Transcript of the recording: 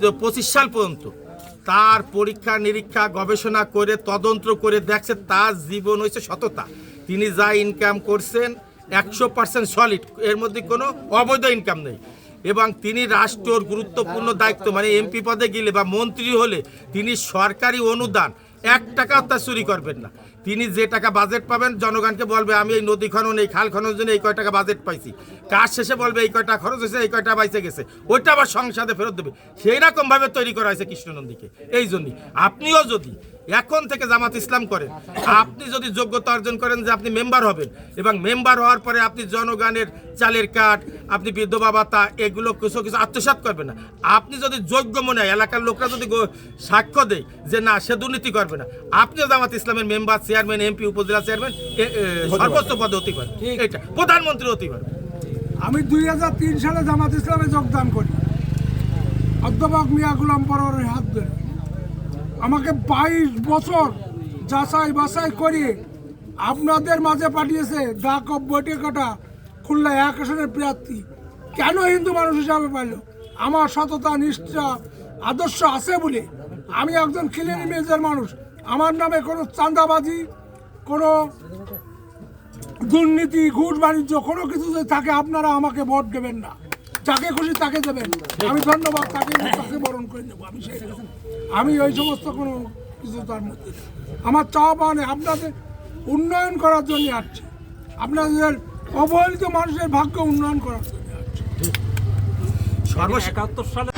25 সাল পর্যন্ত তার পরীক্ষা নিরীক্ষা গবেষণা করে তদন্ত করে দেখছে তার জীবন হয়েছে সততা। তিনি যা ইনকাম করছেন 100% সলিড, এর মধ্যে কোনো অবৈধ ইনকাম নেই। এবং তিনি রাষ্ট্রের গুরুত্বপূর্ণ দায়িত্ব মানে এমপি পদে গেলে বা মন্ত্রী হলে তিনি সরকারি অনুদান 1 টাকাও তা চুরি করবেন না। তিনি যে টাকা বাজেট পাবেন জনগণকে বলবে আমি এই নদী খনন এই খাল খননের জন্য এই কয় টাকা বাজেট পাইছি, কাজ শেষে বলবে এই কয়টা খরচ হয়েছে এই কয়টা বাইসে গেছে, ওইটা আবার সংসদে ফেরত দেবে। সেই রকমভাবে তৈরি করা হয়েছে কৃষ্ণনন্দীকে। এই জন্যই আপনিও যদি এখন থেকে জামাত ইসলাম করেন, আপনি যদি যোগ্যতা অর্জন করেন যে আপনি মেম্বার হবেন এবং মেম্বার হওয়ার পরে আপনি জনগণের চালের কার্ড, আপনি বিধবা ভাতা এগুলো কিছু কিছু আত্মসাৎ করবেন না। আপনি যদি যোগ্য মনে হয়, এলাকার লোকরা যদি সাক্ষ্য দেয় যে না সে দুর্নীতি করবে না, আপনিও জামাত ইসলামের মেম্বার, চেয়ারম্যান, এমপি, উপজেলা চেয়ারম্যান সর্বোচ্চ পদে হতে পারেন, এটা প্রধানমন্ত্রী হতে পারেন। আমি 2003 সালে জামাত ইসলামে যোগদান করি অধ্যাপক মিয়া গোলাম পরোয়ারের হাত ধরে। আমাকে 22 বছর যাচাই বাছাই করিয়ে আপনাদের মাঝে পাঠিয়েছে দাকব বৈঠকটা খুলনা 1 আসনের প্রার্থী। কেন হিন্দু মানুষ হিসাবে পাইল? আমার সততা নিষ্ঠা আদর্শ আছে বলে। আমি একজন ক্লিন ইমেজের মানুষ। আমার নামে কোনো চাঁদাবাজি, কোনো দুর্নীতি, ঘুষ বাণিজ্য কোনো কিছু যদি থাকে আপনারা আমাকে ভোট দেবেন না, যাকে খুশি তাকে দেবেন। আমি ধন্যবাদ তাকে বরণ করে নেবো। আমি ওই সমস্ত কোনো কিছু তার মধ্যে আমার চাওয়া পাওয়া নেই। আপনাদের উন্নয়ন করার জন্য আসছে, আপনাদের অবহেলিত মানুষের ভাগ্য উন্নয়ন করার জন্য আসছে। 71 সালে